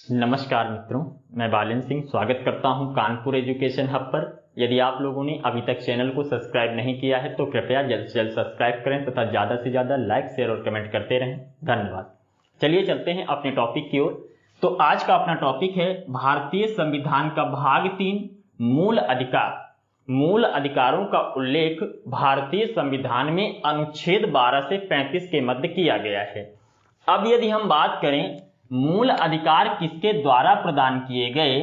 नमस्कार मित्रों, मैं बालन सिंह स्वागत करता हूं कानपुर एजुकेशन हब पर। यदि आप लोगों ने अभी तक चैनल को सब्सक्राइब नहीं किया है तो कृपया जल्द से जल्द सब्सक्राइब करें तथा ज़्यादा से ज़्यादा लाइक, शेयर और कमेंट करते रहें। धन्यवाद। चलिए चलते हैं अपने टॉपिक की ओर। तो आज का अपना टॉपिक है भारतीय संविधान का भाग 3 मूल अधिकार। मूल अधिकारों का उल्लेख भारतीय संविधान में अनुच्छेद 12 से 35 के मध्य किया गया है। अब यदि हम बात करें मूल अधिकार किसके द्वारा प्रदान किए गए,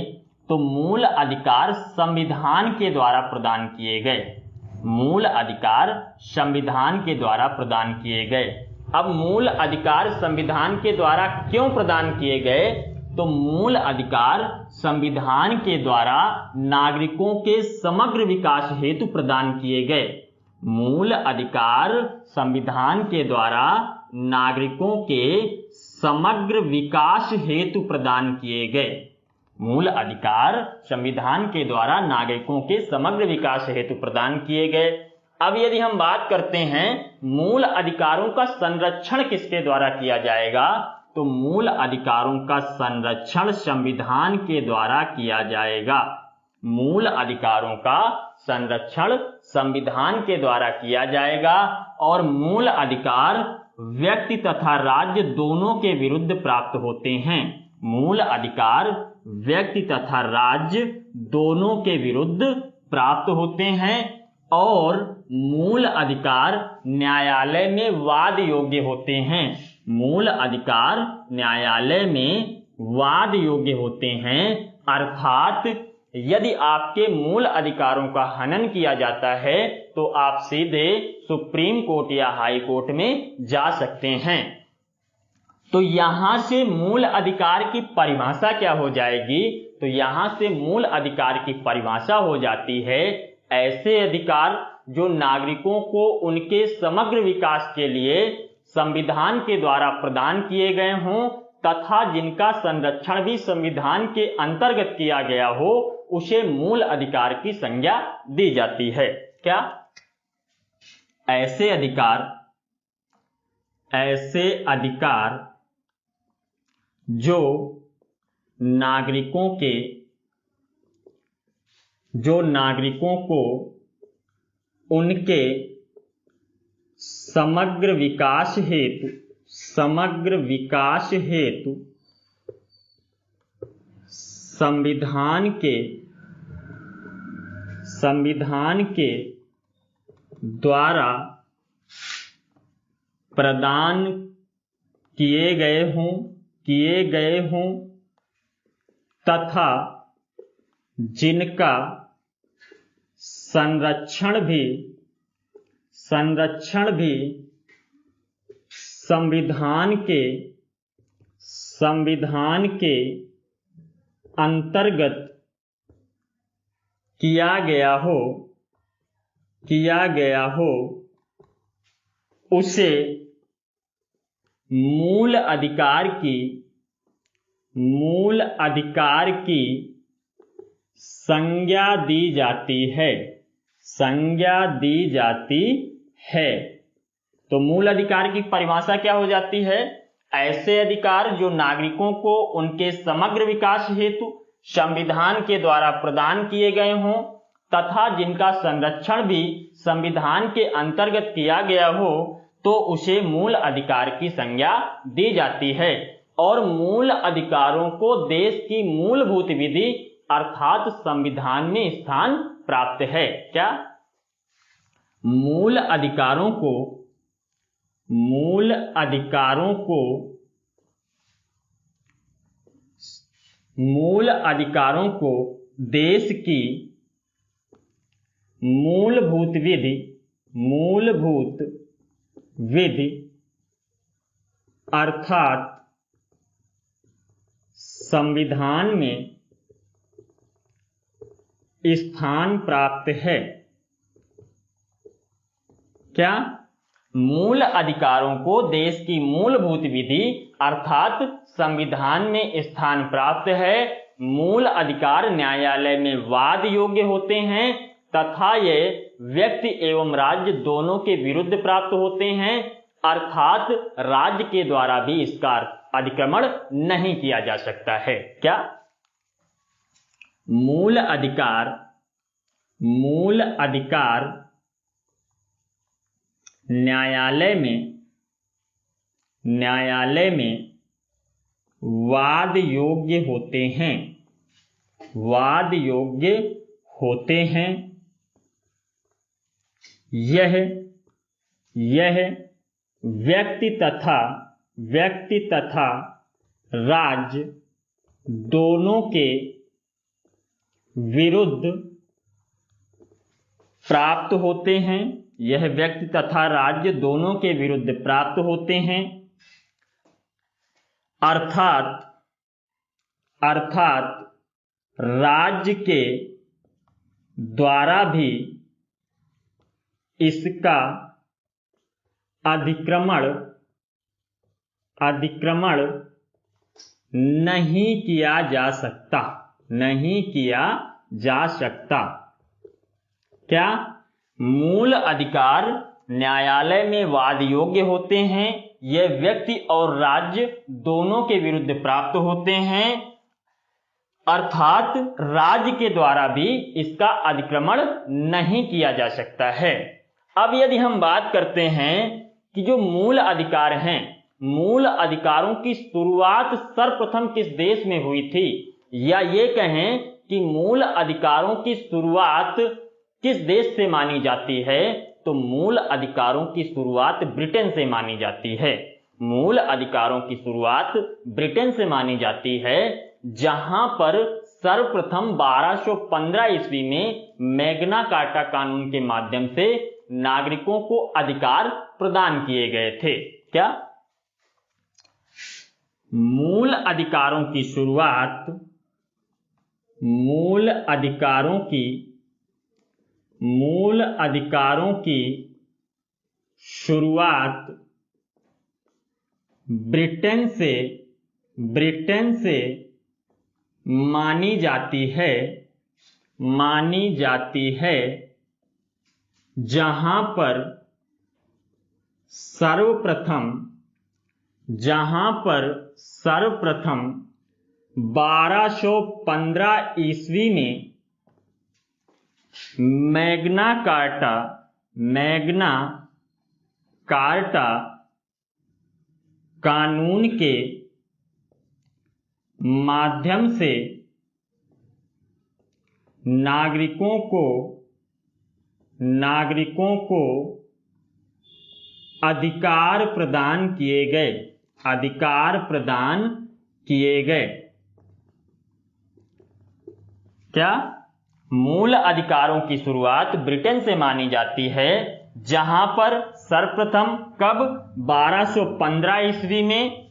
तो मूल अधिकार संविधान के द्वारा प्रदान किए गए। मूल अधिकार संविधान के द्वारा प्रदान किए गए। अब मूल अधिकार संविधान के द्वारा क्यों प्रदान किए गए, तो मूल अधिकार संविधान के द्वारा नागरिकों के समग्र विकास हेतु प्रदान किए गए। मूल अधिकार संविधान के द्वारा नागरिकों के समग्र विकास हेतु प्रदान किए गए। मूल अधिकार संविधान के द्वारा नागरिकों के समग्र विकास हेतु प्रदान किए गए। अब यदि हम बात करते हैं मूल अधिकारों का संरक्षण किसके द्वारा किया जाएगा, तो मूल अधिकारों का संरक्षण संविधान के द्वारा किया जाएगा। मूल अधिकारों का संरक्षण संविधान के द्वारा किया जाएगा और मूल अधिकार व्यक्ति तथा राज्य दोनों के विरुद्ध प्राप्त होते हैं। मूल अधिकार व्यक्ति तथा राज्य दोनों के विरुद्ध प्राप्त होते हैं और मूल अधिकार न्यायालय में वाद योग्य होते हैं। मूल अधिकार न्यायालय में वाद योग्य होते हैं, अर्थात यदि आपके मूल अधिकारों का हनन किया जाता है तो आप सीधे सुप्रीम कोर्ट या हाई कोर्ट में जा सकते हैं। तो यहां से मूल अधिकार की परिभाषा क्या हो जाएगी, तो यहां से मूल अधिकार की परिभाषा हो जाती है ऐसे अधिकार जो नागरिकों को उनके समग्र विकास के लिए संविधान के द्वारा प्रदान किए गए हों तथा जिनका संरक्षण भी संविधान के अंतर्गत किया गया हो, उसे मूल अधिकार की संज्ञा दी जाती है। क्या? ऐसे अधिकार जो नागरिकों को उनके समग्र विकास हेतु संविधान के द्वारा प्रदान किए गए हों तथा जिनका संरक्षण भी संविधान के अंतर्गत किया गया हो उसे मूल अधिकार की संज्ञा दी जाती है। तो मूल अधिकार की परिभाषा क्या हो जाती है? ऐसे अधिकार जो नागरिकों को उनके समग्र विकास हेतु संविधान के द्वारा प्रदान किए गए हों तथा जिनका संरक्षण भी संविधान के अंतर्गत किया गया हो, तो उसे मूल अधिकार की संज्ञा दी जाती है। और मूल अधिकारों को देश की मूलभूत विधि अर्थात संविधान में स्थान प्राप्त है। क्या? मूल अधिकारों को देश की मूलभूत विधि अर्थात संविधान में स्थान प्राप्त है। क्या? मूल अधिकारों को देश की मूलभूत विधि अर्थात संविधान में स्थान प्राप्त है। मूल अधिकार न्यायालय में वाद योग्य होते हैं तथा ये व्यक्ति एवं राज्य दोनों के विरुद्ध प्राप्त होते हैं, अर्थात राज्य के द्वारा भी इसका अतिक्रमण नहीं किया जा सकता है। क्या? मूल अधिकार न्यायालय में वाद योग्य होते हैं। यह व्यक्ति तथा राज्य दोनों के विरुद्ध प्राप्त होते हैं। यह व्यक्ति तथा राज्य दोनों के विरुद्ध प्राप्त होते हैं। अर्थात राज्य के द्वारा भी इसका अतिक्रमण नहीं किया जा सकता। क्या? मूल अधिकार न्यायालय में वाद योग्य होते हैं। यह व्यक्ति और राज्य दोनों के विरुद्ध प्राप्त होते हैं, अर्थात राज्य के द्वारा भी इसका अतिक्रमण नहीं किया जा सकता है। अब यदि हम बात करते हैं कि जो मूल अधिकार हैं, मूल अधिकारों की शुरुआत सर्वप्रथम किस देश में हुई थी, या ये कहें कि मूल अधिकारों की शुरुआत किस देश से मानी जाती है, तो मूल अधिकारों की शुरुआत ब्रिटेन से मानी जाती है। मूल अधिकारों की शुरुआत ब्रिटेन से मानी जाती है, जहां पर सर्वप्रथम 1215 ईस्वी में मैग्ना कार्टा कानून के माध्यम से नागरिकों को अधिकार प्रदान किए गए थे। क्या? मूल अधिकारों की शुरुआत ब्रिटेन से मानी जाती है, जहां पर सर्वप्रथम 1215 ईस्वी में मैग्ना कार्टा कानून के माध्यम से नागरिकों को अधिकार प्रदान किए गए। क्या? मूल अधिकारों की शुरुआत ब्रिटेन से मानी जाती है, जहां पर सर्वप्रथम कब 1215 ईस्वी में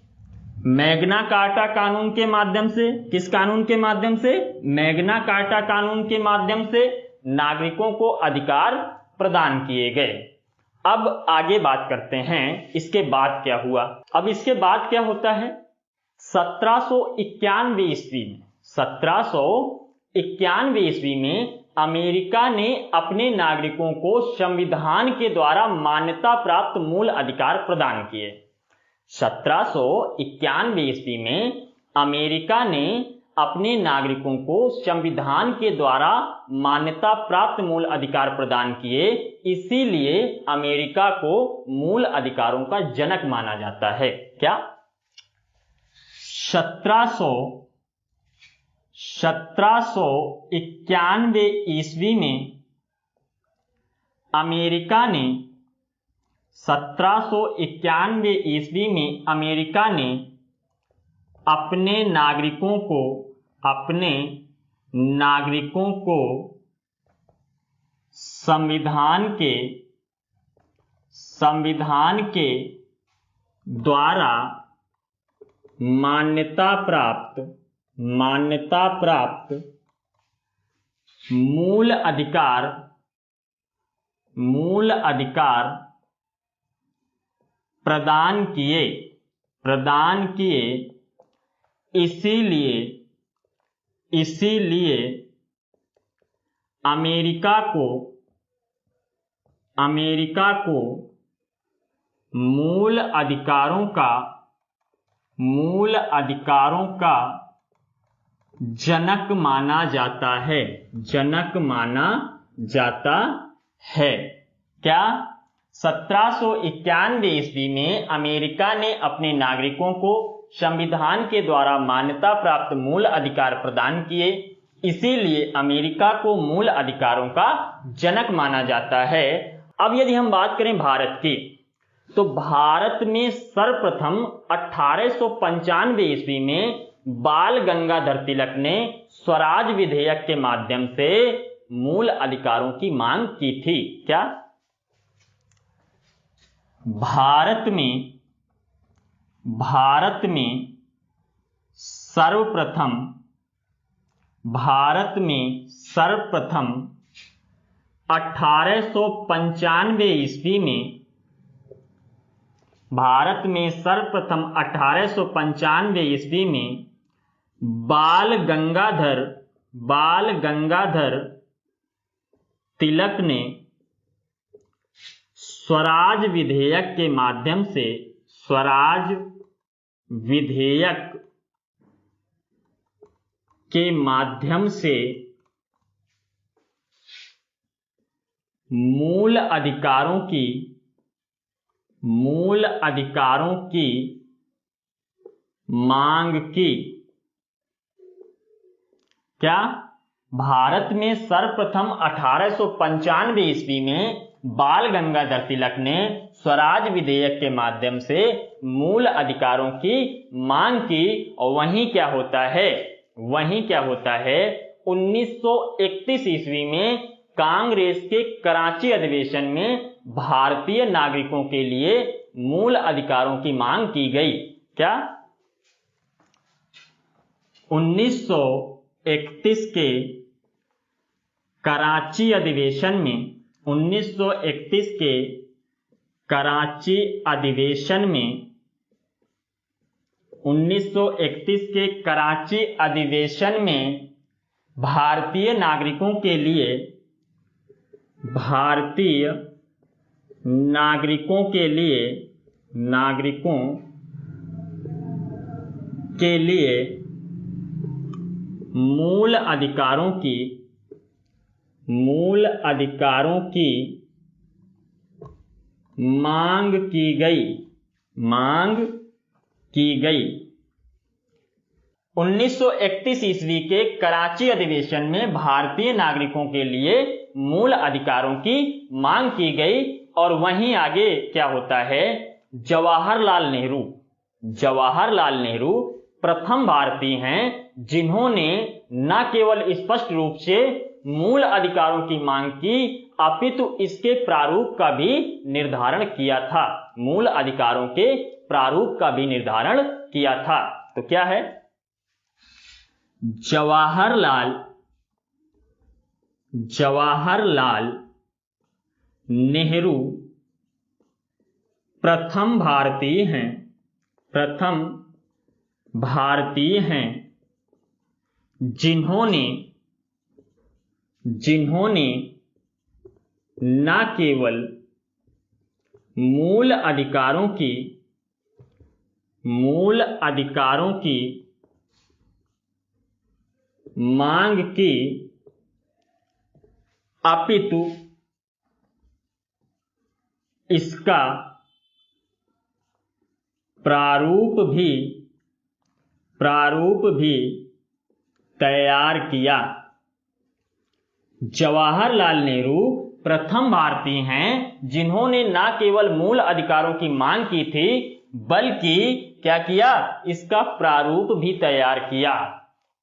मैग्ना कार्टा कानून के माध्यम से, किस कानून के माध्यम से? मैग्ना कार्टा कानून के माध्यम से नागरिकों को अधिकार प्रदान किए गए। अब आगे बात करते हैं इसके बाद क्या हुआ। अब इसके बाद क्या होता है? 1791 ईस्वी में अमेरिका ने अपने नागरिकों को संविधान के द्वारा मान्यता प्राप्त मूल अधिकार प्रदान किए। 1791 ईस्वी में अमेरिका ने अपने नागरिकों को संविधान के द्वारा मान्यता प्राप्त मूल अधिकार प्रदान किए, इसीलिए अमेरिका को मूल अधिकारों का जनक माना जाता है। क्या? 1791 ईस्वी में अमेरिका ने अपने नागरिकों को संविधान के द्वारा मान्यता प्राप्त मूल अधिकार प्रदान किए। इसीलिए अमेरिका को मूल अधिकारों का मूल अधिकारों का जनक माना जाता है, जनक माना जाता है। क्या 1791 ईस्वी में अमेरिका ने अपने नागरिकों को संविधान के द्वारा मान्यता प्राप्त मूल अधिकार प्रदान किए, इसीलिए अमेरिका को मूल अधिकारों का जनक माना जाता है। अब यदि हम बात करें भारत की, तो भारत में सर्वप्रथम 1895 ईस्वी में बाल गंगाधर तिलक ने स्वराज विधेयक के माध्यम से मूल अधिकारों की मांग की थी। क्या भारत में सर्वप्रथम 1895 ईस्वी में भारत में सर्वप्रथम 1895 ईस्वी में बाल गंगाधर तिलक ने स्वराज विधेयक के माध्यम से मूल अधिकारों की मांग की। क्या भारत में सर्वप्रथम 1895 ईस्वी में बाल गंगाधर तिलक ने स्वराज विधेयक के माध्यम से मूल अधिकारों की मांग की, और वहीं क्या होता है 1931 ईस्वी में कांग्रेस के कराची अधिवेशन में भारतीय नागरिकों के लिए मूल अधिकारों की मांग की गई। क्या 1931 के कराची अधिवेशन में 1931 के कराची अधिवेशन में भारतीय नागरिकों के लिए मूल अधिकारों की मांग की गई। 1931 ईस्वी के कराची अधिवेशन में भारतीय नागरिकों के लिए मूल अधिकारों की मांग की गई, और वहीं आगे क्या होता है, जवाहरलाल नेहरू प्रथम भारतीय हैं जिन्होंने न केवल स्पष्ट रूप से मूल अधिकारों की मांग की, अपितु इसके प्रारूप का भी निर्धारण किया था। मूल अधिकारों के प्रारूप का भी निर्धारण किया था। तो क्या है, जवाहरलाल नेहरू प्रथम भारतीय हैं जिन्होंने न केवल मूल अधिकारों की मांग की, अपितु इसका प्रारूप भी तैयार किया। जवाहरलाल नेहरू प्रथम भारतीय हैं जिन्होंने न केवल मूल अधिकारों की मांग की थी, बल्कि क्या किया, इसका प्रारूप भी तैयार किया।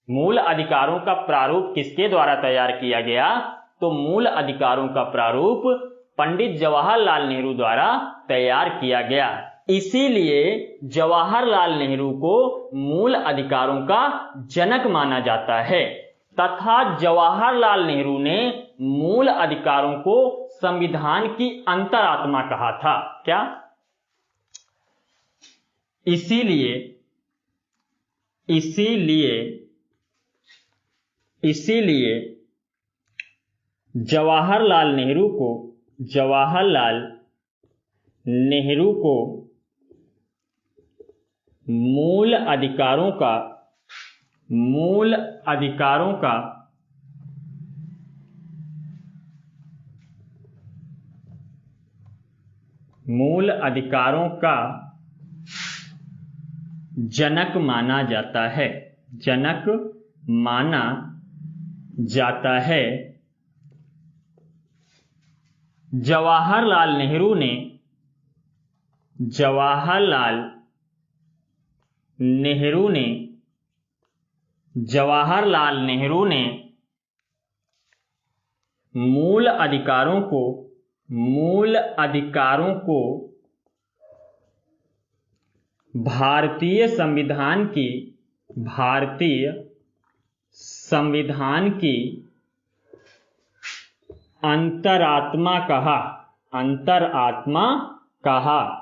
मूल अधिकारों का प्रारूप किसके द्वारा तैयार किया गया, तो मूल अधिकारों का प्रारूप पंडित जवाहरलाल नेहरू द्वारा तैयार किया गया। इसीलिए जवाहरलाल नेहरू को मूल अधिकारों का जनक माना जाता है, तथा जवाहरलाल नेहरू ने मूल अधिकारों को संविधान की अंतरात्मा कहा था। क्या, इसीलिए जवाहरलाल नेहरू को मूल अधिकारों का जनक माना जाता है, जनक माना जाता है। जवाहरलाल नेहरू ने मूल अधिकारों को भारतीय संविधान की अंतरात्मा कहा।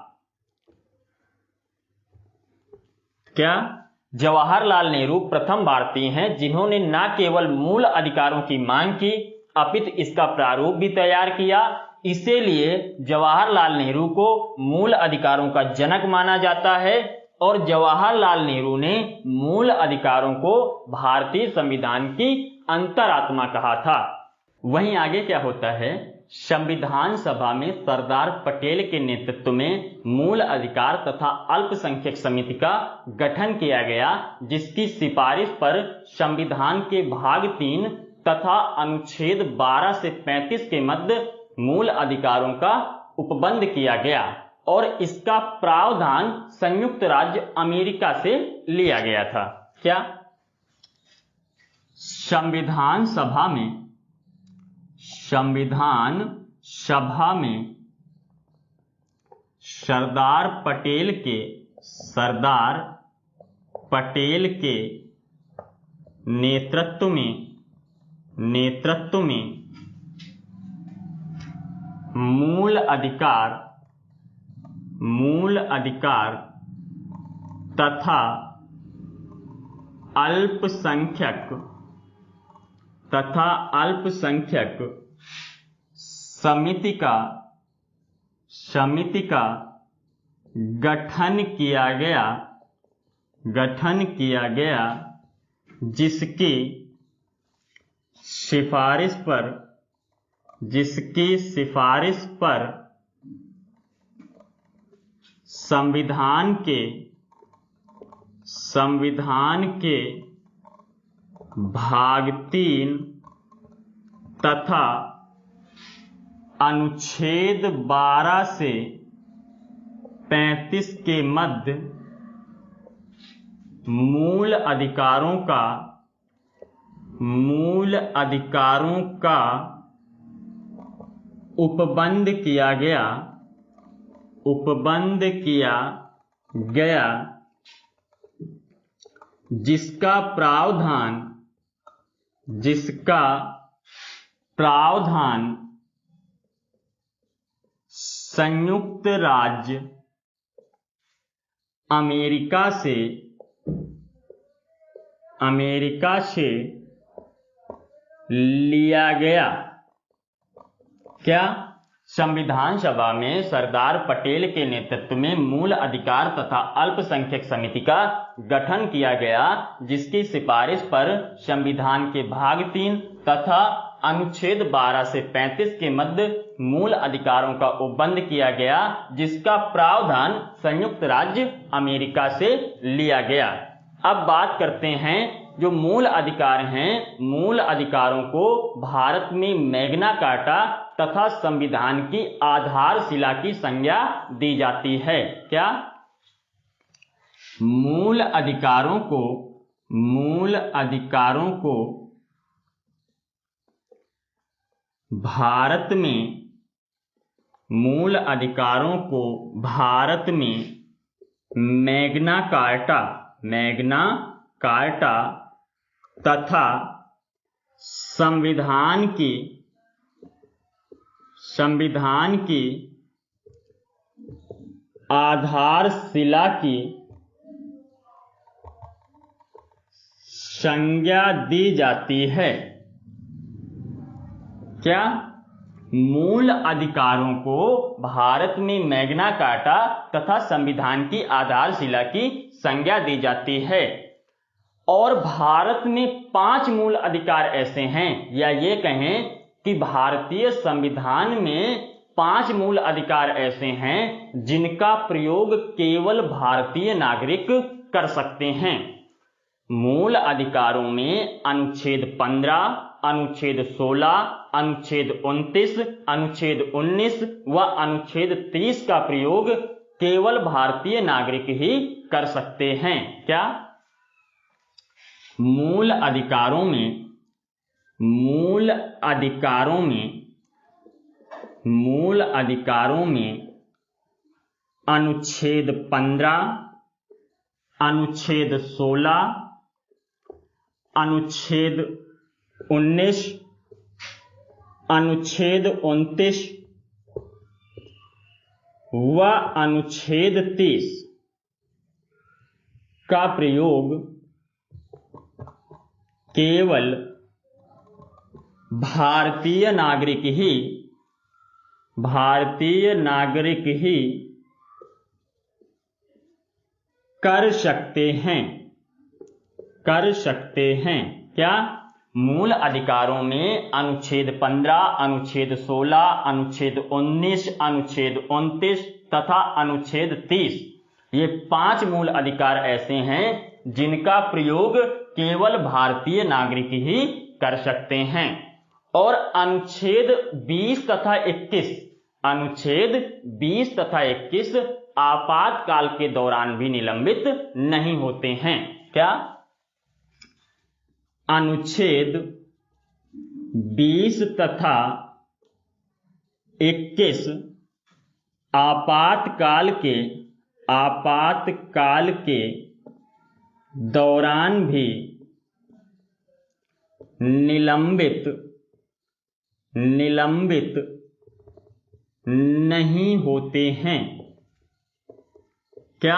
क्या? जवाहरलाल नेहरू प्रथम भारतीय हैं जिन्होंने न केवल मूल अधिकारों की मांग की अपितु इसका प्रारूप भी तैयार किया। इसीलिए जवाहरलाल नेहरू को मूल अधिकारों का जनक माना जाता है और जवाहरलाल नेहरू ने मूल अधिकारों को भारतीय संविधान की अंतरात्मा कहा था। वहीं आगे क्या होता है, संविधान सभा में सरदार पटेल के नेतृत्व में मूल अधिकार तथा अल्पसंख्यक समिति का गठन किया गया, जिसकी सिफारिश पर संविधान के भाग 3 तथा अनुच्छेद 12 से 35 के मध्य मूल अधिकारों का उपबंध किया गया और इसका प्रावधान संयुक्त राज्य अमेरिका से लिया गया था। क्या? संविधान सभा में सरदार पटेल के नेतृत्व में मूल अधिकार तथा अल्पसंख्यक समिति का गठन किया गया, जिसकी सिफारिश पर संविधान के भाग 3 तथा अनुच्छेद 12 से 35 के मध्य मूल अधिकारों का उपबंध किया गया, जिसका प्रावधान संयुक्त राज्य अमेरिका से लिया गया। क्या? संविधान सभा में सरदार पटेल के नेतृत्व में मूल अधिकार तथा अल्पसंख्यक समिति का गठन किया गया, जिसकी सिफारिश पर संविधान के भाग 3 तथा अनुच्छेद 12 से 35 के मध्य मूल अधिकारों का उपबंध किया गया, जिसका प्रावधान संयुक्त राज्य अमेरिका से लिया गया। अब बात करते हैं जो मूल अधिकार हैं, मूल अधिकारों को भारत में मैग्ना कार्टा तथा संविधान की आधारशिला की संज्ञा दी जाती है। क्या? मूल अधिकारों को भारत में मैग्ना कार्टा तथा संविधान की आधारशिला की संज्ञा दी जाती है। क्या? मूल अधिकारों को भारत में मैग्ना कार्टा तथा संविधान की आधारशिला की संज्ञा दी जाती है। और भारत में 5 मूल अधिकार ऐसे हैं, या ये कहें कि भारतीय संविधान में 5 मूल अधिकार ऐसे हैं जिनका प्रयोग केवल भारतीय नागरिक कर सकते हैं। मूल अधिकारों में अनुच्छेद 15, अनुच्छेद 16, अनुच्छेद 29, अनुच्छेद 19 व अनुच्छेद 30 का प्रयोग केवल भारतीय नागरिक ही कर सकते हैं। क्या? मूल अधिकारों में अनुच्छेद 15, अनुच्छेद 16, अनुच्छेद 19, अनुच्छेद 29 व अनुच्छेद 30 का प्रयोग केवल भारतीय नागरिक ही कर सकते हैं। क्या? मूल अधिकारों में अनुच्छेद 15, अनुच्छेद 16, अनुच्छेद 19, अनुच्छेद 29 तथा अनुच्छेद 30, ये 5 मूल अधिकार ऐसे हैं जिनका प्रयोग केवल भारतीय नागरिक ही कर सकते हैं। और अनुच्छेद 20 तथा 21 आपातकाल के दौरान भी निलंबित नहीं होते हैं। क्या? अनुच्छेद 20 तथा 21 आपातकाल के दौरान भी निलंबित नहीं होते हैं। क्या?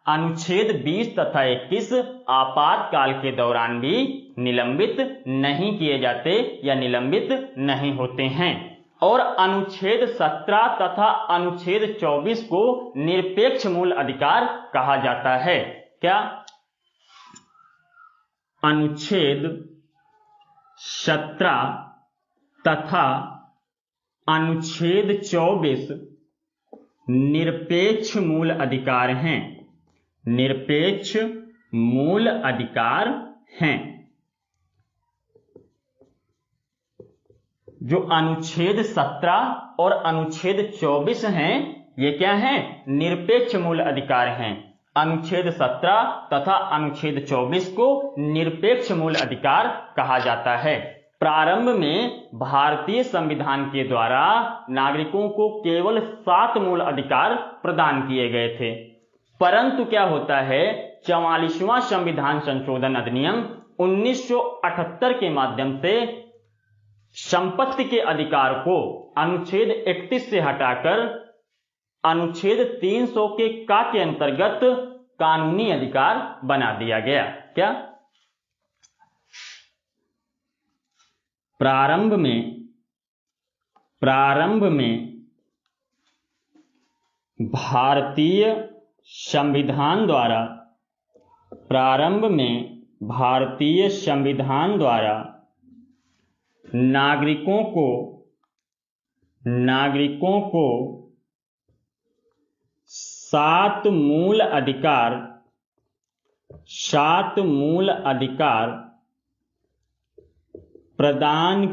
अनुच्छेद 20 तथा 21 आपातकाल के दौरान भी निलंबित नहीं किए जाते या निलंबित नहीं होते हैं। और अनुच्छेद 17 तथा अनुच्छेद 24 को निरपेक्ष मूल अधिकार कहा जाता है। क्या? अनुच्छेद 17 तथा अनुच्छेद 24 निरपेक्ष मूल अधिकार हैं। निरपेक्ष मूल अधिकार हैं। जो अनुच्छेद 17 और अनुच्छेद 24 हैं, ये क्या हैं? निरपेक्ष मूल अधिकार हैं। अनुच्छेद 17 तथा अनुच्छेद 24 को निरपेक्ष मूल अधिकार कहा जाता है। प्रारंभ में भारतीय संविधान के द्वारा नागरिकों को केवल 7 मूल अधिकार प्रदान किए गए थे, परंतु क्या होता है, 44वां संविधान संशोधन अधिनियम 1978 के माध्यम से संपत्ति के अधिकार को अनुच्छेद 31 से हटाकर अनुच्छेद 300 के अंतर्गत कानूनी अधिकार बना दिया गया। क्या? प्रारंभ में भारतीय संविधान द्वारा नागरिकों को 7 मूल अधिकार प्रदान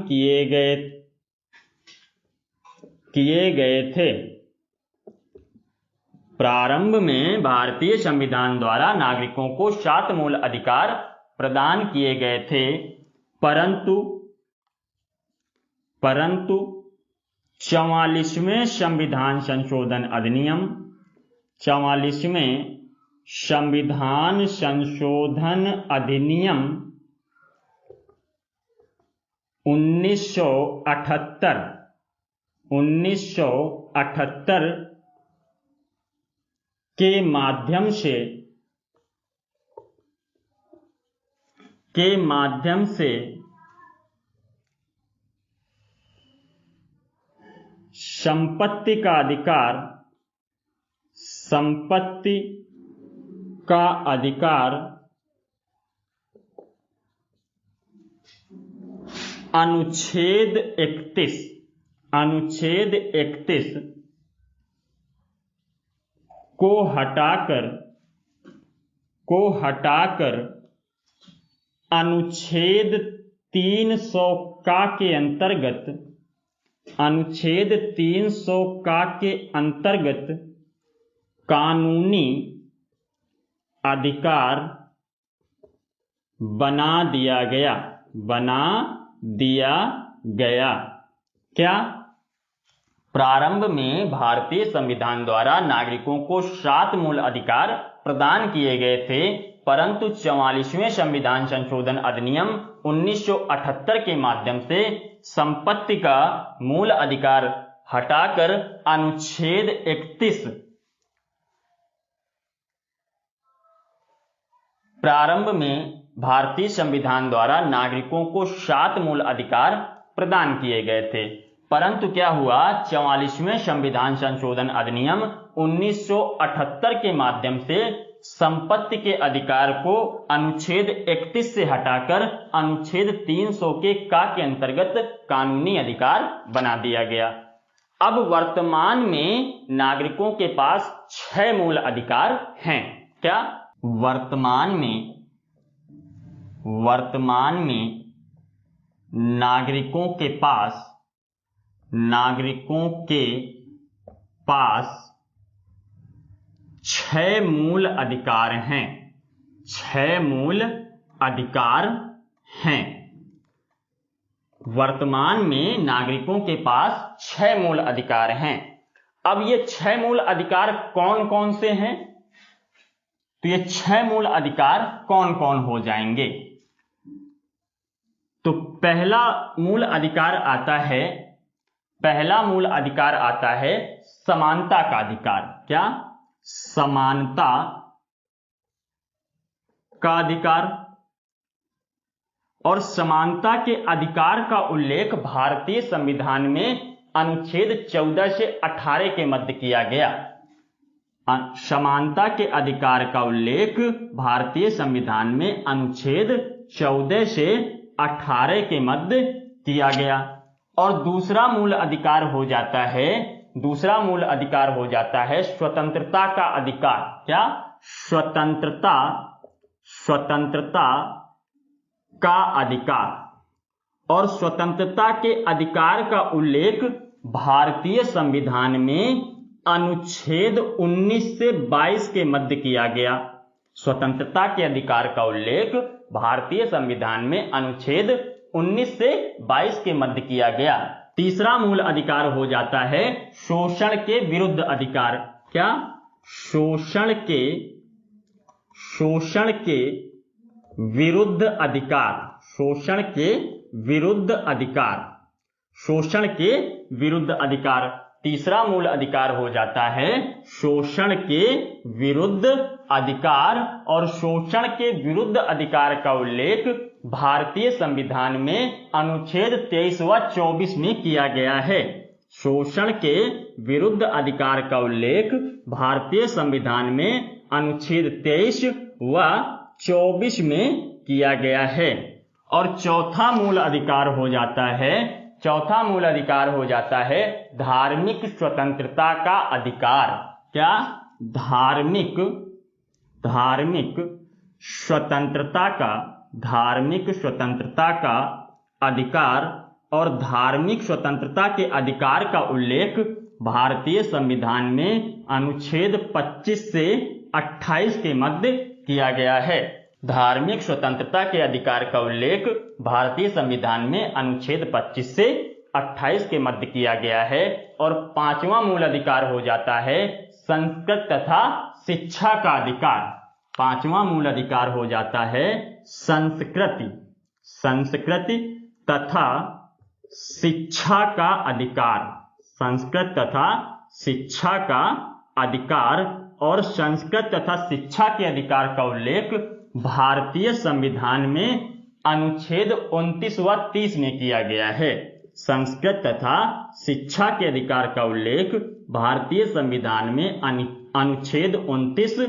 किए गए थे। प्रारंभ में भारतीय संविधान द्वारा नागरिकों को 7 मूल अधिकार प्रदान किए गए थे, परंतु 44वें संविधान संशोधन अधिनियम 1978 के माध्यम से संपत्ति का अधिकार अनुच्छेद 31 को हटाकर अनुच्छेद 300 का के अंतर्गत कानूनी अधिकार बना दिया गया। क्या? प्रारंभ में भारतीय संविधान द्वारा नागरिकों को 7 मूल अधिकार प्रदान किए गए थे, परंतु 44वें संविधान संशोधन अधिनियम 1978 के माध्यम से संपत्ति का मूल अधिकार हटाकर अनुच्छेद 31 प्रारंभ में भारतीय संविधान द्वारा नागरिकों को 7 मूल अधिकार प्रदान किए गए थे, परंतु क्या हुआ, 44वें संविधान संशोधन अधिनियम 1978 के माध्यम से संपत्ति के अधिकार को अनुच्छेद 31 से हटाकर अनुच्छेद 300 के अंतर्गत कानूनी अधिकार बना दिया गया। अब वर्तमान में नागरिकों के पास 6 मूल अधिकार हैं। क्या? वर्तमान में नागरिकों के पास 6 मूल अधिकार हैं। 6 मूल अधिकार हैं। वर्तमान में नागरिकों के पास 6 मूल अधिकार हैं। अब ये 6 मूल अधिकार कौन कौन से हैं? तो ये 6 मूल अधिकार कौन कौन हो जाएंगे? तो पहला मूल अधिकार आता है समानता का अधिकार। क्या? समानता का अधिकार। और समानता के अधिकार का उल्लेख भारतीय संविधान में अनुच्छेद 14 से 18 के मध्य किया गया। समानता के अधिकार का उल्लेख भारतीय संविधान में अनुच्छेद 14 से 18 के मध्य किया गया। और दूसरा मूल अधिकार हो जाता है स्वतंत्रता का अधिकार। क्या? स्वतंत्रता का अधिकार। और स्वतंत्रता के अधिकार का उल्लेख भारतीय संविधान में अनुच्छेद 19 से 22 के मध्य किया गया। स्वतंत्रता के अधिकार का उल्लेख भारतीय संविधान में अनुच्छेद 19 से 22 के मध्य किया गया। तीसरा मूल अधिकार हो जाता है शोषण के विरुद्ध अधिकार। क्या? शोषण के विरुद्ध अधिकार। शोषण के विरुद्ध अधिकार। तीसरा मूल अधिकार हो जाता है शोषण के विरुद्ध अधिकार। और शोषण के विरुद्ध अधिकार का उल्लेख भारतीय संविधान में अनुच्छेद 23 व 24 में किया गया है। शोषण के विरुद्ध अधिकार का उल्लेख भारतीय संविधान में अनुच्छेद 23 व 24 में किया गया है। और चौथा मूल अधिकार हो जाता है धार्मिक स्वतंत्रता का अधिकार। क्या? धार्मिक स्वतंत्रता का अधिकार। और धार्मिक स्वतंत्रता के अधिकार का उल्लेख भारतीय संविधान में अनुच्छेद 25 से 28 के मध्य किया गया है। धार्मिक स्वतंत्रता के अधिकार का उल्लेख भारतीय संविधान में अनुच्छेद 25 से 28 के मध्य किया गया है। और पांचवा मूल अधिकार हो जाता है संस्कृत तथा शिक्षा का अधिकार। पांचवा मूल अधिकार हो जाता है संस्कृति तथा शिक्षा का अधिकार। संस्कृत तथा शिक्षा का अधिकार। और संस्कृत तथा शिक्षा के अधिकार का उल्लेख भारतीय संविधान में अनुच्छेद 29 व 30 में किया गया है। संस्कृत तथा शिक्षा के अधिकार का उल्लेख भारतीय संविधान में अनुच्छेद 29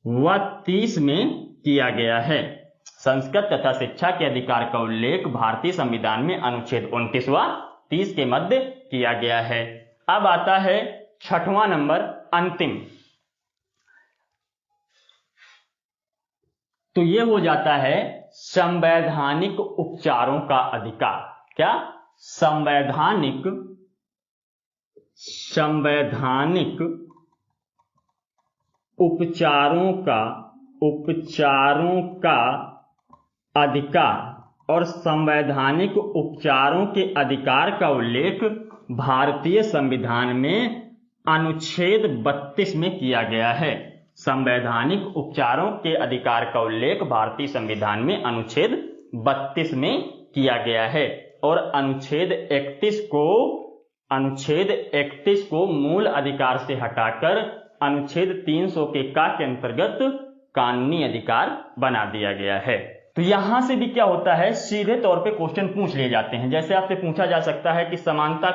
व 30 में किया गया है। संस्कृत तथा शिक्षा के अधिकार का उल्लेख भारतीय संविधान में अनुच्छेद 29 व 30 के मध्य किया गया है। अब आता है 6वां नंबर, अंतिम। तो ये हो जाता है संवैधानिक उपचारों का अधिकार। क्या? संवैधानिक उपचारों का अधिकार। और संवैधानिक उपचारों के अधिकार का उल्लेख भारतीय संविधान में अनुच्छेद 32 में किया गया है। संवैधानिक उपचारों के अधिकार का उल्लेख भारतीय संविधान में अनुच्छेद 32 में किया गया है। और अनुच्छेद 31 को मूल अधिकार से हटाकर अनुच्छेद 300 के अंतर्गत कानूनी अधिकार बना दिया गया है। तो यहां से भी क्या होता है, सीधे तौर पे क्वेश्चन पूछ लिए जाते हैं। जैसे आपसे पूछा जा सकता है कि समानता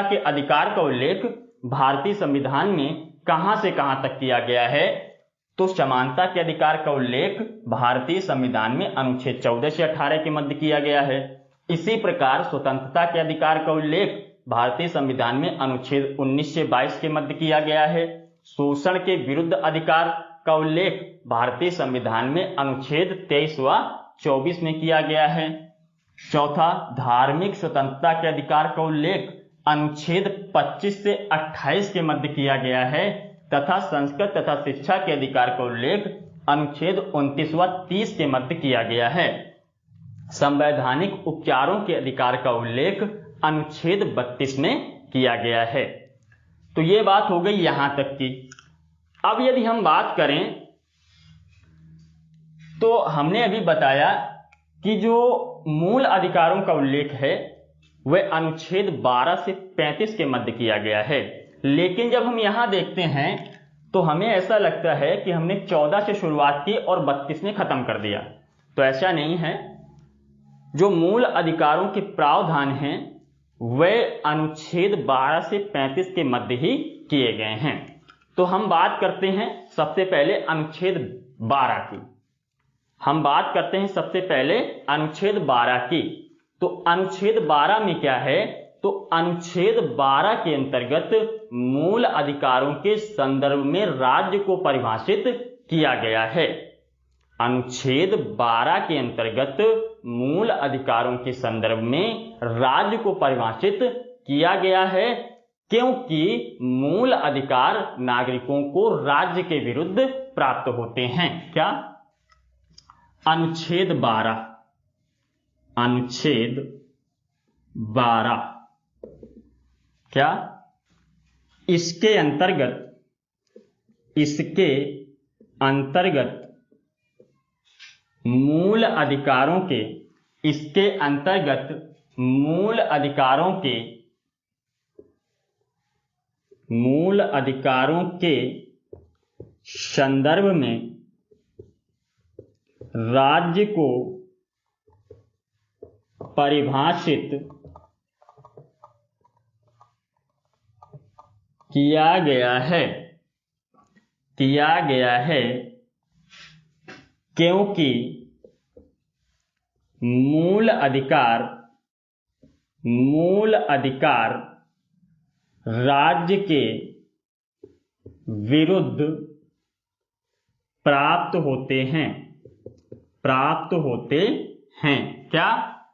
के अधिकार का उल्लेख भारतीय संविधान में कहां से कहां तक किया गया है। तो समानता के अधिकार का उल्लेख भारतीय संविधान में अनुच्छेद 14 से 18 के मध्य किया गया है। इसी प्रकार स्वतंत्रता के अधिकार का उल्लेख भारतीय संविधान में अनुच्छेद 19 से 22 के मध्य किया गया है। शोषण के विरुद्ध अधिकार का उल्लेख भारतीय संविधान में अनुच्छेद 23 व 24 में किया गया है। चौथा, धार्मिक स्वतंत्रता के अधिकार का उल्लेख अनुच्छेद 25 से 28 के मध्य किया गया है तथा संस्कृत तथा शिक्षा के अधिकार का उल्लेख अनुच्छेद 29 व 30 के मध्य किया गया है। संवैधानिक उपचारों के अधिकार का उल्लेख अनुच्छेद 32 में किया गया है। तो ये बात हो गई यहां तक की। अब यदि हम बात करें तो हमने अभी बताया कि जो मूल अधिकारों का उल्लेख है वह अनुच्छेद 12 से 35 के मध्य किया गया है। लेकिन जब हम यहां देखते हैं तो हमें ऐसा लगता है कि हमने 14 से शुरुआत की और 32 में खत्म कर दिया। तो ऐसा नहीं है। जो मूल अधिकारों के प्रावधान हैं वह अनुच्छेद 12 से 35 के मध्य ही किए गए हैं। तो हम बात करते हैं सबसे पहले अनुच्छेद 12 की। अनुच्छेद 12 की। तो अनुच्छेद 12 में क्या है? तो अनुच्छेद 12 के अंतर्गत मूल अधिकारों के संदर्भ में राज्य को परिभाषित किया गया है। अनुच्छेद 12 के अंतर्गत मूल अधिकारों के संदर्भ में राज्य को परिभाषित किया गया है, क्योंकि मूल अधिकार नागरिकों को राज्य के विरुद्ध प्राप्त होते हैं। क्या? अनुच्छेद 12 क्या? इसके अंतर्गत मूल अधिकारों के संदर्भ में राज्य को परिभाषित किया गया है क्योंकि मूल अधिकार राज्य के विरुद्ध प्राप्त होते हैं। क्या?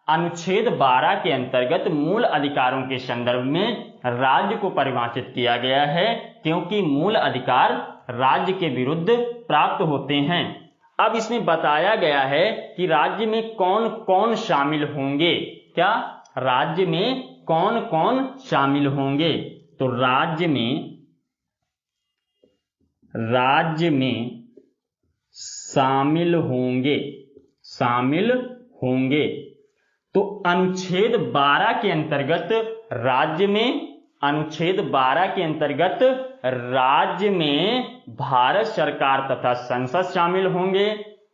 अनुच्छेद 12 के अंतर्गत मूल अधिकारों के संदर्भ में राज्य को परिभाषित किया गया है क्योंकि मूल अधिकार राज्य के विरुद्ध प्राप्त होते हैं। अब इसमें बताया गया है कि राज्य में कौन कौन शामिल होंगे। क्या? राज्य में कौन कौन शामिल होंगे? तो राज्य में शामिल होंगे। तो अनुच्छेद 12 के अंतर्गत राज्य में भारत सरकार तथा संसद शामिल होंगे,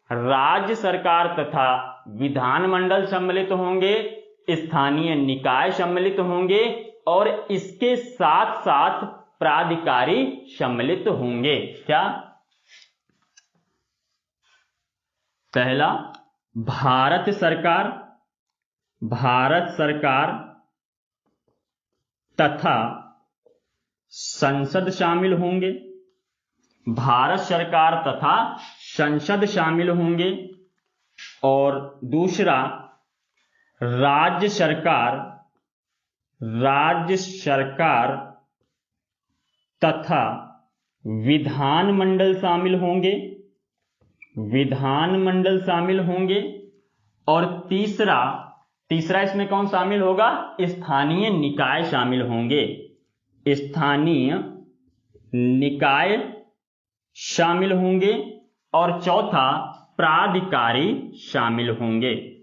राज्य सरकार तथा विधानमंडल सम्मिलित होंगे, स्थानीय निकाय सम्मिलित होंगे और इसके साथ साथ प्राधिकारी सम्मिलित होंगे। क्या? पहला भारत सरकार तथा संसद शामिल होंगे। भारत सरकार तथा संसद शामिल होंगे। और दूसरा राज्य सरकार तथा विधानमंडल शामिल होंगे। और तीसरा इसमें कौन शामिल होगा? स्थानीय निकाय शामिल होंगे। स्थानीय निकाय शामिल होंगे। और चौथा प्राधिकारी शामिल होंगे।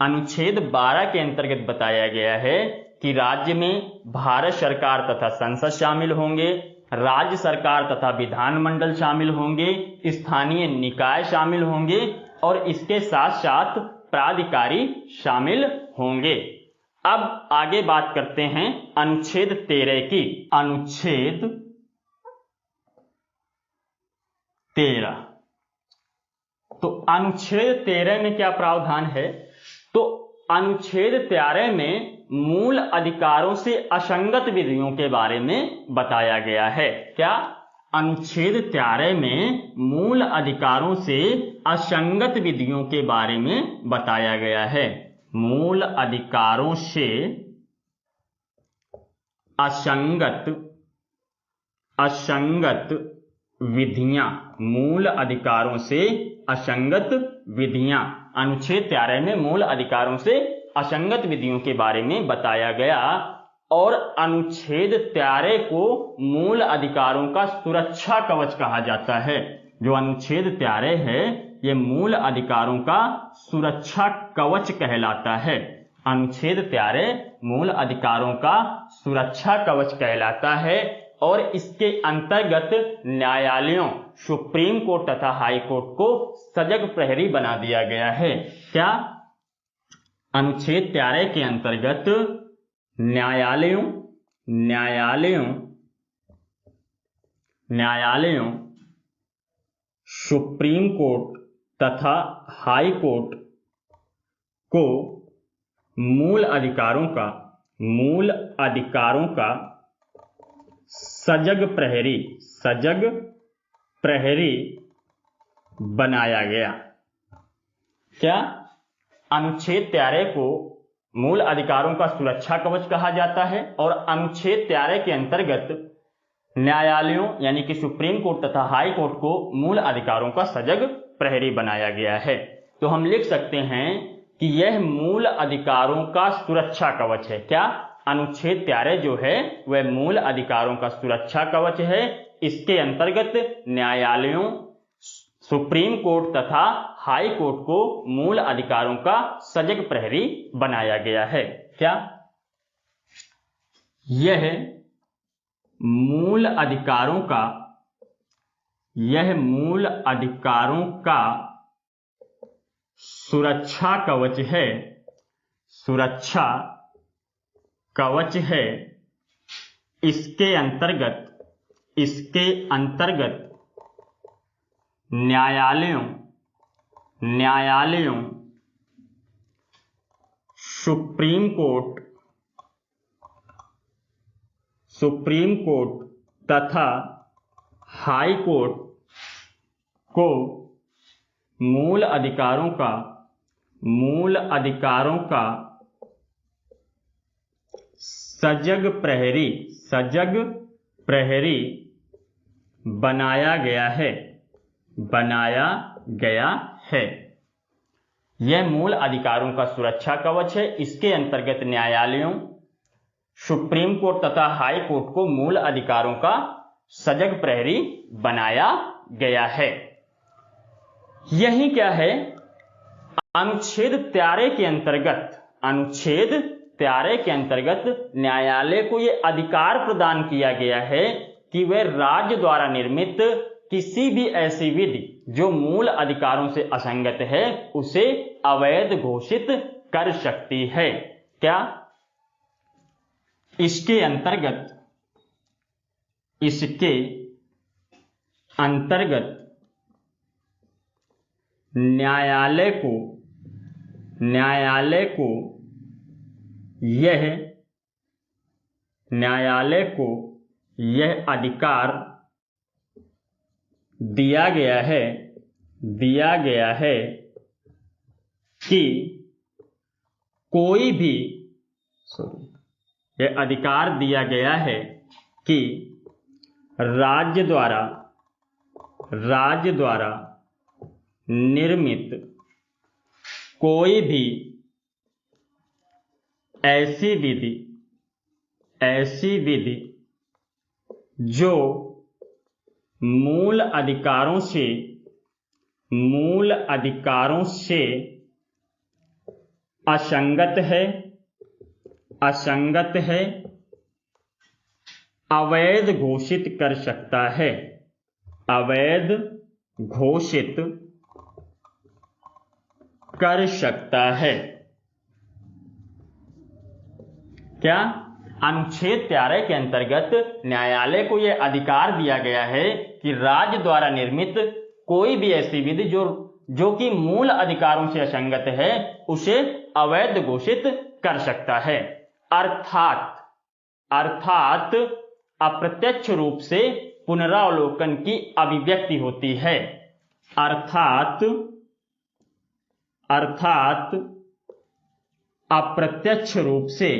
अनुच्छेद 12 के अंतर्गत बताया गया है कि राज्य में भारत सरकार तथा संसद शामिल होंगे, राज्य सरकार तथा विधानमंडल शामिल होंगे, स्थानीय निकाय शामिल होंगे और इसके साथ साथ प्राधिकारी शामिल होंगे। अब आगे बात करते हैं अनुच्छेद 13 की। अनुच्छेद 13, तो अनुच्छेद 13 में क्या प्रावधान है? तो अनुच्छेद 13 में मूल अधिकारों से असंगत विधियों के बारे में बताया गया है। क्या? अनुच्छेद 13 में मूल अधिकारों से असंगत विधियों के बारे में बताया गया है। मूल अधिकारों से असंगत विधियां, मूल अधिकारों से असंगत विधियां। अनुच्छेद 13 में मूल अधिकारों से असंगत विधियों के बारे में बताया गया। और अनुच्छेद 13 को मूल अधिकारों का सुरक्षा कवच कहा जाता है। जो अनुच्छेद 13 है यह मूल अधिकारों का सुरक्षा कवच कहलाता है। अनुच्छेद 13 मूल अधिकारों का सुरक्षा कवच कहलाता है। और इसके अंतर्गत न्यायालयों, सुप्रीम कोर्ट तथा हाई कोर्ट को सजग प्रहरी बना दिया गया है। क्या? अनुच्छेद 13 के अंतर्गत न्यायालयों, सुप्रीम कोर्ट तथा हाई कोर्ट को मूल अधिकारों का सजग प्रहरी बनाया गया। क्या? अनुच्छेद 13 को मूल अधिकारों का सुरक्षा कवच कहा जाता है और अनुच्छेद 13 के अंतर्गत न्यायालयों यानी कि सुप्रीम कोर्ट तथा हाई कोर्ट को मूल अधिकारों का सजग प्रहरी बनाया गया है। तो हम लिख सकते हैं कि यह मूल अधिकारों का सुरक्षा कवच है। क्या? अनुच्छेद 13 जो है वह मूल अधिकारों का सुरक्षा कवच है। इसके अंतर्गत न्यायालयों, सुप्रीम कोर्ट तथा हाई कोर्ट को मूल अधिकारों का सजग प्रहरी बनाया गया है। क्या? यह मूल अधिकारों का सुरक्षा कवच है। इसके अंतर्गत न्यायालयों, सुप्रीम कोर्ट तथा हाई कोर्ट को मूल अधिकारों का सजग प्रहरी बनाया गया है। यह मूल अधिकारों का सुरक्षा कवच है। इसके अंतर्गत न्यायालयों, सुप्रीम कोर्ट तथा हाई कोर्ट को मूल अधिकारों का सजग प्रहरी बनाया गया है। यही क्या है? अनुच्छेद 13 के अंतर्गत न्यायालय को यह अधिकार प्रदान किया गया है कि वह राज्य द्वारा निर्मित किसी भी ऐसी विधि जो मूल अधिकारों से असंगत है उसे अवैध घोषित कर सकती है। क्या? इसके अंतर्गत न्यायालय को यह अधिकार दिया गया है कि कोई भी यह अधिकार दिया गया है कि राज्य द्वारा निर्मित कोई भी ऐसी विधि जो मूल अधिकारों से असंगत है अवैध घोषित कर सकता है। क्या? अनुच्छेद 13 के अंतर्गत न्यायालय को यह अधिकार दिया गया है कि राज्य द्वारा निर्मित कोई भी ऐसी विधि जो कि मूल अधिकारों से असंगत है उसे अवैध घोषित कर सकता है। अर्थात अप्रत्यक्ष रूप से पुनरावलोकन की अभिव्यक्ति होती है। अर्थात अप्रत्यक्ष रूप से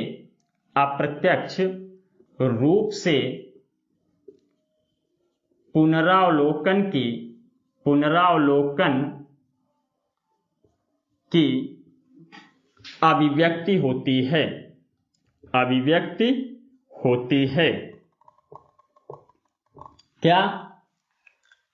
पुनरावलोकन की अभिव्यक्ति होती है। क्या?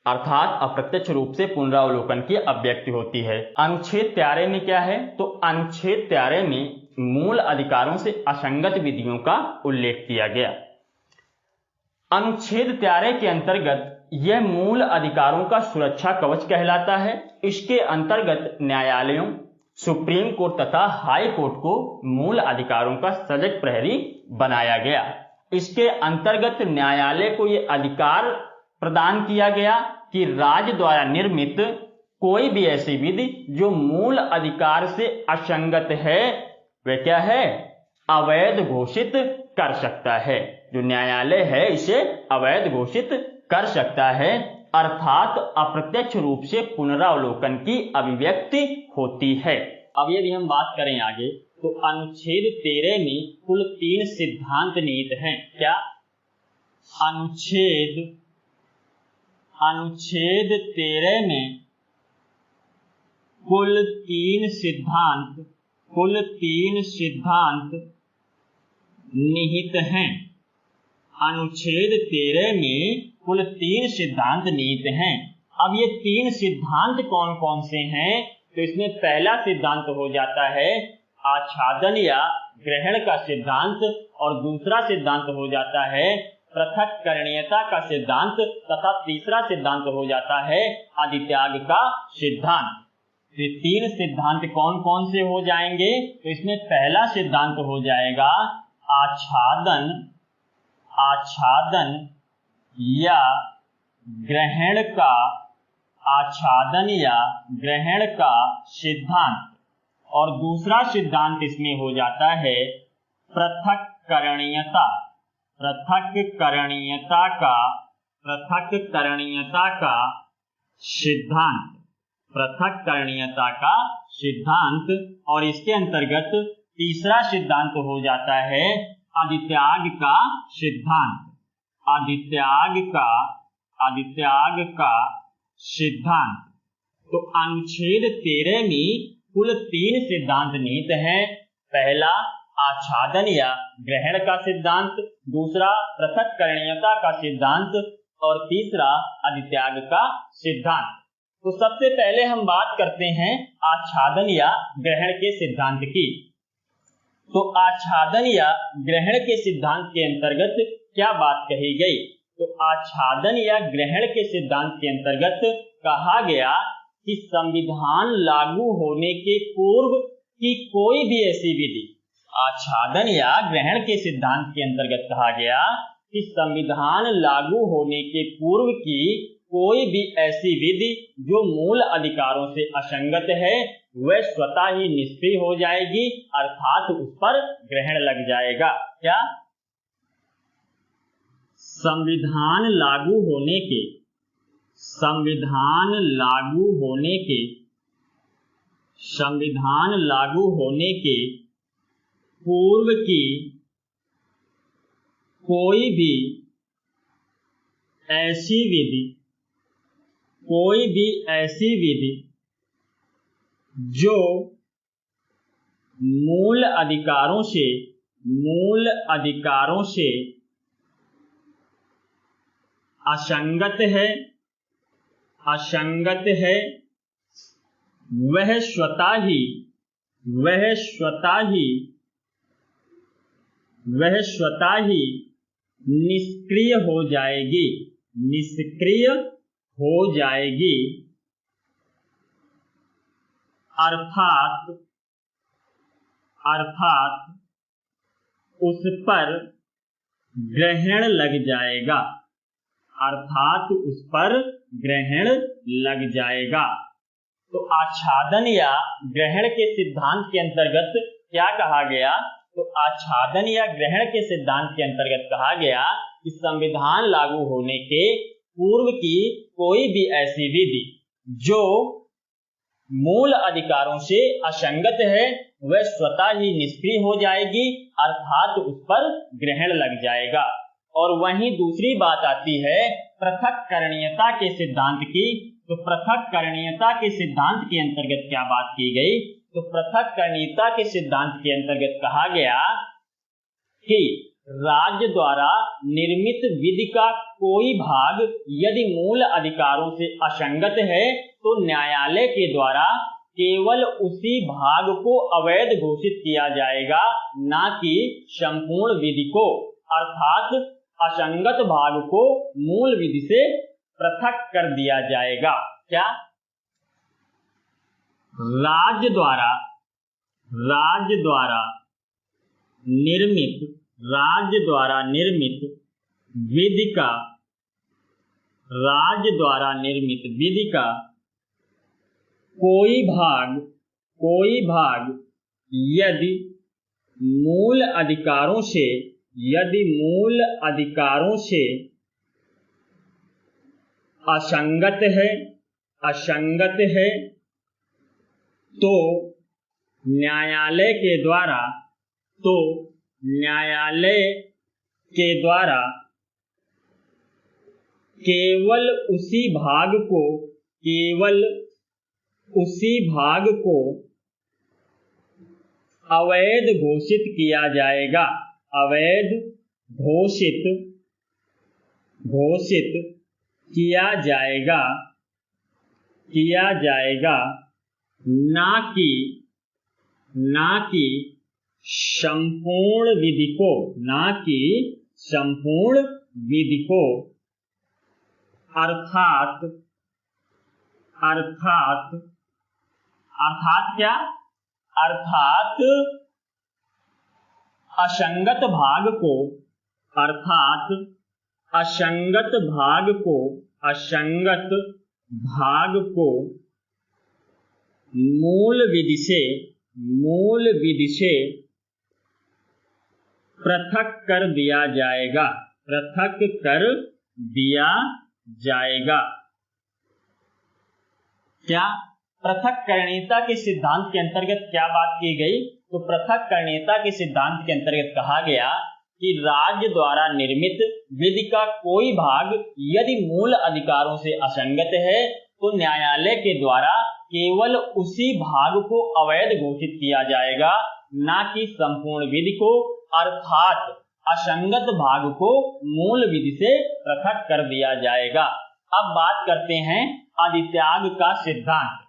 अर्थात अप्रत्यक्ष रूप से पुनरावलोकन की अभिव्यक्ति होती है। अनुच्छेद 13 में क्या है? तो अनुच्छेद 13 में मूल अधिकारों से असंगत विधियों का उल्लेख किया गया। अनुच्छेद 13 के अंतर्गत यह मूल अधिकारों का सुरक्षा कवच कहलाता है। इसके अंतर्गत न्यायालयों, सुप्रीम कोर्ट तथा हाई कोर्ट को मूल अधिकारों का सजग प्रहरी बनाया गया। इसके अंतर्गत न्यायालय को यह अधिकार प्रदान किया गया कि राज्य द्वारा निर्मित कोई भी ऐसी विधि जो मूल अधिकार से असंगत है वह क्या है? अवैध घोषित कर सकता है। जो न्यायालय है इसे अवैध घोषित कर सकता है, अर्थात अप्रत्यक्ष रूप से पुनरावलोकन की अभिव्यक्ति होती है। अब यदि हम बात करें आगे तो अनुच्छेद 13 में कुल 3 सिद्धांत निहित हैं। क्या? अनुच्छेद 13 में कुल 3 सिद्धांत निहित हैं। अनुच्छेद 13 में कुल 3 सिद्धांत निहित हैं। अब ये 3 सिद्धांत कौन कौन से हैं? तो इसमें पहला सिद्धांत हो जाता है आच्छादन या ग्रहण का सिद्धांत और दूसरा सिद्धांत हो जाता है पृथक्करणीयता का सिद्धांत तथा तीसरा सिद्धांत हो जाता है अधित्याग का सिद्धांत। ये 3 सिद्धांत कौन कौन से हो जाएंगे? तो इसमें पहला सिद्धांत हो जाएगा आच्छादन या ग्रहण का सिद्धांत और दूसरा सिद्धांत इसमें हो जाता है पृथक्करणीयता का सिद्धांत और इसके अंतर्गत तीसरा सिद्धांत हो जाता है अधित्याग का सिद्धांत। तो अनुच्छेद 13 में कुल 3 सिद्धांत निहित हैं। पहला आच्छादन या ग्रहण का सिद्धांत, दूसरा पृथक्करणीयता का सिद्धांत और तीसरा अधित्याग का सिद्धांत। तो सबसे पहले हम बात करते हैं आच्छादन या ग्रहण के सिद्धांत की। तो आच्छादन या ग्रहण के सिद्धांत के अंतर्गत क्या बात कही गई? तो आच्छादन या ग्रहण के सिद्धांत के अंतर्गत कहा गया कि संविधान लागू होने के पूर्व की कोई भी ऐसी विधि, आच्छादन या ग्रहण के सिद्धांत के अंतर्गत कहा गया कि संविधान लागू होने के पूर्व की कोई भी ऐसी विधि जो मूल अधिकारों से असंगत है वह स्वतः ही निष्क्रिय हो जाएगी, अर्थात उस पर ग्रहण लग जाएगा। क्या? संविधान लागू होने के पूर्व की कोई भी ऐसी विधि जो मूल अधिकारों से असंगत है वह स्वतः ही निष्क्रिय हो जाएगी, अर्थात उस पर ग्रहण लग जाएगा। तो आच्छादन या ग्रहण के सिद्धांत के अंतर्गत क्या कहा गया? तो आच्छादन या ग्रहण के सिद्धांत के अंतर्गत कहा गया कि संविधान लागू होने के पूर्व की कोई भी ऐसी विधि जो मूल अधिकारों से असंगत है वह स्वतः ही निष्क्रिय हो जाएगी, अर्थात उस पर ग्रहण लग जाएगा। और वहीं दूसरी बात आती है पृथक्करणीयता के सिद्धांत की। तो पृथक्करणीयता के सिद्धांत के अंतर्गत क्या बात की गई? तो पृथक्करणीयता के सिद्धांत के अंतर्गत कहा गया कि राज्य द्वारा निर्मित विधि का कोई भाग यदि मूल अधिकारों से असंगत है तो न्यायालय के द्वारा केवल उसी भाग को अवैध घोषित किया जाएगा, ना कि संपूर्ण विधि को, अर्थात असंगत भाग को मूल विधि से पृथक कर दिया जाएगा। क्या? राज्य द्वारा निर्मित विधि का कोई भाग यदि मूल अधिकारों से असंगत है तो न्यायालय के द्वारा केवल उसी भाग को अवैध घोषित किया जाएगा, किया जाएगा, ना कि संपूर्ण विधि को, अर्थात क्या? अर्थात असंगत भाग को मूल विधि से पृथक कर दिया जाएगा। क्या? पृथक्करणीयता के सिद्धांत के अंतर्गत क्या बात की गई? तो पृथक्करणीयता के सिद्धांत के अंतर्गत कहा गया कि राज्य द्वारा निर्मित विधि का कोई भाग यदि मूल अधिकारों से असंगत है तो न्यायालय के द्वारा केवल उसी भाग को अवैध घोषित किया जाएगा, ना कि संपूर्ण विधि को, अर्थात असंगत भाग को मूल विधि से पृथक कर दिया जाएगा। अब बात करते हैं अधित्याग का सिद्धांत।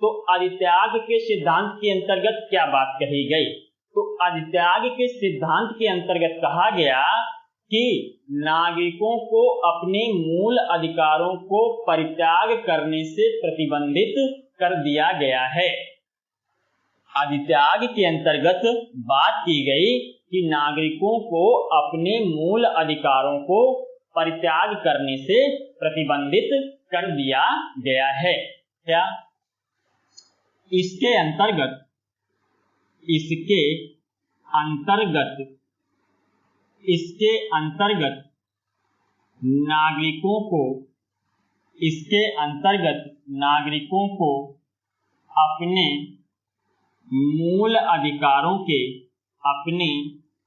तो अधित्याग के सिद्धांत के अंतर्गत क्या बात कही गई? तो अधित्याग के सिद्धांत के अंतर्गत कहा गया कि नागरिकों को अपने मूल अधिकारों को परित्याग करने से प्रतिबंधित कर दिया गया है। अधित्याग के अंतर्गत बात की गई कि नागरिकों को अपने मूल अधिकारों को परित्याग करने से प्रतिबंधित कर दिया गया है। क्या? इसके अंतर्गत नागरिकों को अपने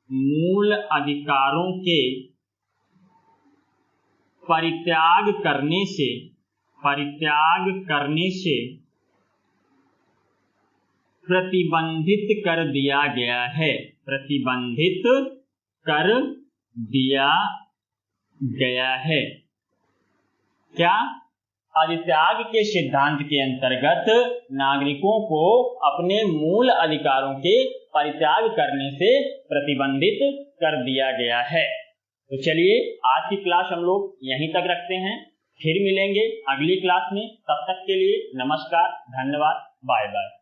मूल अधिकारों के परित्याग करने से प्रतिबंधित कर दिया गया है। क्या? अधित्याग के सिद्धांत के अंतर्गत नागरिकों को अपने मूल अधिकारों के परित्याग करने से प्रतिबंधित कर दिया गया है। तो चलिए आज की क्लास हम लोग यहीं तक रखते हैं, फिर मिलेंगे अगली क्लास में। तब तक के लिए नमस्कार, धन्यवाद, बाय बाय।